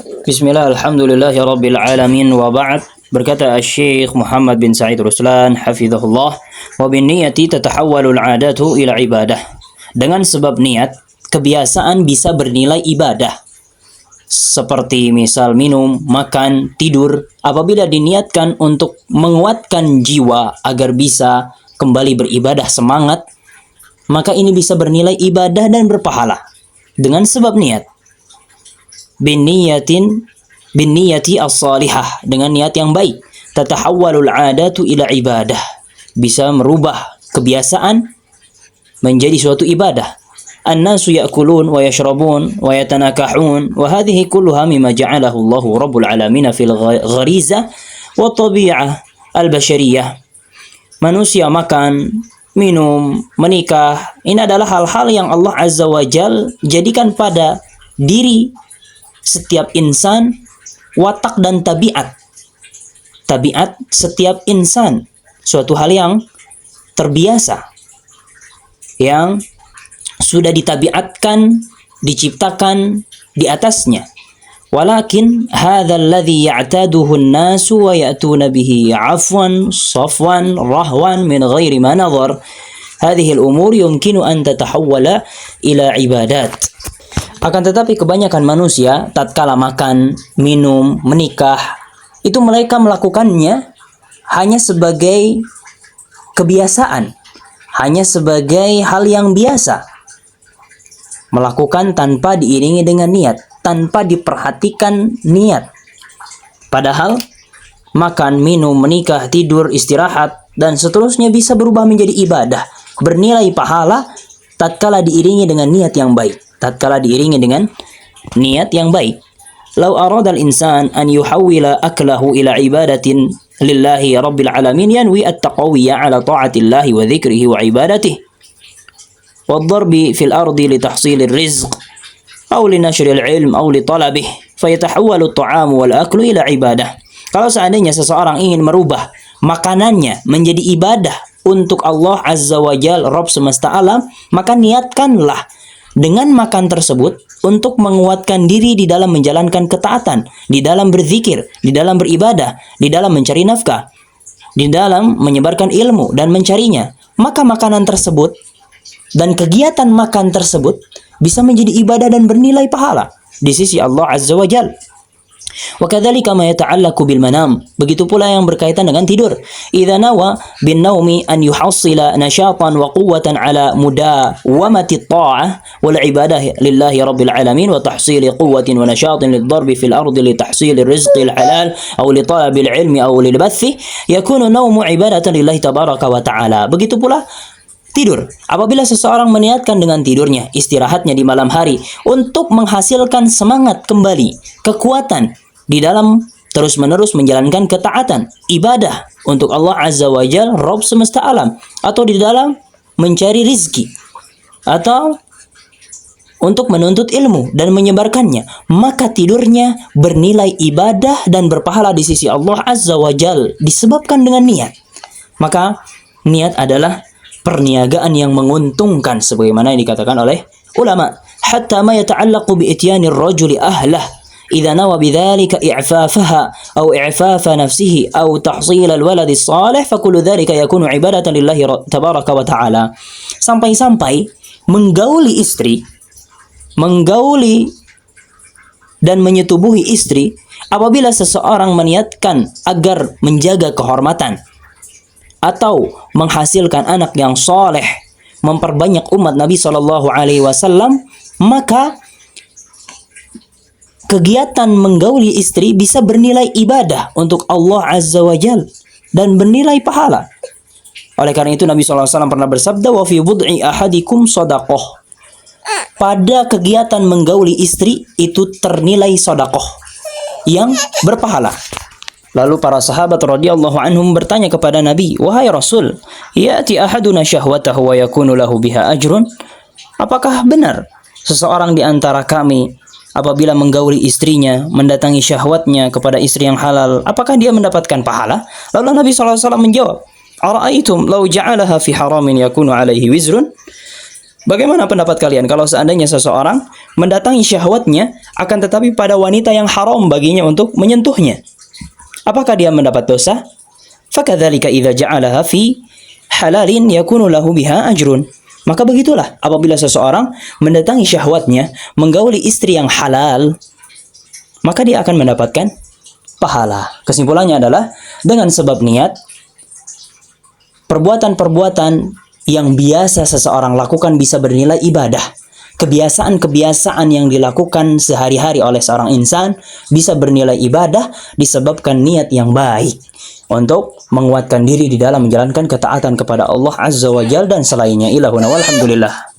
Bismillah, alhamdulillahi rabbil alamin wa ba'd. Berkata Syekh Muhammad bin Sa'id Ruslan hafizahullah, wa bin niyati tatahawwalul 'adatu ila ibadah. Dengan sebab niat, kebiasaan bisa bernilai ibadah. Seperti misal minum, makan, tidur, apabila diniatkan untuk menguatkan jiwa agar bisa kembali beribadah semangat, maka ini bisa bernilai ibadah dan berpahala dengan sebab niat. Bin niyati as-salihah, dengan niat yang baik. Tatahawwalul 'adatu ila ibadah, bisa merubah kebiasaan menjadi suatu ibadah. An-nasu ya'kulun wa yashrabun wa yatanakahun wa hadhihi kulluha mimma ja'alahu Allahu Rabbul Alamin fil ghariza wa tabi'ah al-bashariyah. Manusia makan, minum, menikah, ini adalah hal-hal yang Allah Azza wa Jal jadikan pada diri setiap insan, watak dan tabiat setiap insan, suatu hal yang terbiasa, yang sudah ditabiatkan, diciptakan di atasnya. Walakin hadzal ladzi ya'taduhu an-nasu wa ya'tuna bihi 'afwan, safwan, rahwan min ghairi ma nadhar. Hadhihi al-umur yumkinu an tatahawwala ila ibadat. Akan tetapi kebanyakan manusia tatkala makan, minum, menikah, itu mereka melakukannya hanya sebagai kebiasaan, hanya sebagai hal yang biasa. Melakukan tanpa diiringi dengan niat, tanpa diperhatikan niat. Padahal makan, minum, menikah, tidur, istirahat, dan seterusnya bisa berubah menjadi ibadah, bernilai pahala tatkala diiringi dengan niat yang baik. Tatkala diiringi dengan niat yang baik. Lau arada al-insan an yuhawwila aklahu ila ibadatin lillahi rabbil alamin yanwi at-taqawiyya ala ta'atillahi wa dhikrihi wa ibadatihi والضرب في الأرض لتحصيل الرزق أو لنشر العلم أو لطلبه فيتحول الطعام والأكل إلى عبادة. Kalau seandainya seseorang ingin merubah makanannya menjadi ibadah untuk Allah Azza wa Jal, Rabb semesta alam, maka niatkanlah dengan makan tersebut untuk menguatkan diri di dalam menjalankan ketaatan, di dalam berzikir, di dalam beribadah, di dalam mencari nafkah, di dalam menyebarkan ilmu dan mencarinya. Maka makanan tersebut dan kegiatan makan tersebut bisa menjadi ibadah dan bernilai pahala di sisi Allah Azza wa Jal. Wa kadzalika ma yata'allaqu bil manam, begitu pula yang berkaitan dengan tidur. Idza nawa bin naumi an yuhassila nashatan wa quwwatan ala mudawamati ta'ah wal ibadah lillahi rabbil alamin wa tahsili quwwatin wa nashatin lid-darbi fil ardi li tahsili rizqi al-halal aw li talabi al-ilmi aw lil bathi yakunu nawmu ibadatan lillahi tabaraka wa ta'ala. Begitu pula tidur. Apabila seseorang meniatkan dengan tidurnya, istirahatnya di malam hari untuk menghasilkan semangat kembali, kekuatan di dalam terus-menerus menjalankan ketaatan, ibadah untuk Allah Azza wa Jal, Rabb semesta alam, atau di dalam mencari rizki, atau untuk menuntut ilmu dan menyebarkannya, maka tidurnya bernilai ibadah dan berpahala di sisi Allah Azza wa Jal disebabkan dengan niat. Maka niat adalah perniagaan yang menguntungkan sebagaimana yang dikatakan oleh ulama, hatta ma yata'allaqu bi ityani ar-rajuli ahlah idza nawa bidzalika i'fafaha aw i'fafa nafsihi aw tahsil al-walad as-salih fa kullu dzalika yakunu ibadatan lillahi tabaraka wa ta'ala. Sampai-sampai menggauli istri, menggauli dan menyetubuhi istri, apabila seseorang meniatkan agar menjaga kehormatan atau menghasilkan anak yang soleh, memperbanyak umat Nabi Shallallahu Alaihi Wasallam, maka kegiatan menggauli istri bisa bernilai ibadah untuk Allah Azza wa Jal dan bernilai pahala. Oleh karena itu Nabi Shallallahu Alaihi Wasallam pernah bersabda, wa fi bud'i ahadikum sadaqah. Pada kegiatan menggauli istri itu ternilai sedekah yang berpahala. Lalu para sahabat radhiyallahu anhum bertanya kepada Nabi, "Wahai Rasul, ya'ti ahaduna syahwatahu wa yakunu lahu biha ajrun?" Apakah benar seseorang di antara kami apabila menggauli istrinya, mendatangi syahwatnya kepada istri yang halal, apakah dia mendapatkan pahala? Lalu Nabi SAW menjawab, "Ara'aitum law ja'alaha fi haramin yakunu alaihi wizrun?" Bagaimana pendapat kalian kalau seandainya seseorang mendatangi syahwatnya akan tetapi pada wanita yang haram baginya untuk menyentuhnya? Apakah dia mendapat dosa? Fakadzalika idza ja'alaha fi halalin yakunu lahu biha ajrun. Maka begitulah apabila seseorang mendatangi syahwatnya, menggauli istri yang halal, maka dia akan mendapatkan pahala. Kesimpulannya adalah dengan sebab niat, perbuatan-perbuatan yang biasa seseorang lakukan bisa bernilai ibadah. Kebiasaan-kebiasaan yang dilakukan sehari-hari oleh seorang insan bisa bernilai ibadah disebabkan niat yang baik untuk menguatkan diri di dalam menjalankan ketaatan kepada Allah Azza wa Jalla dan selainnya. Ilahuna walhamdulillah.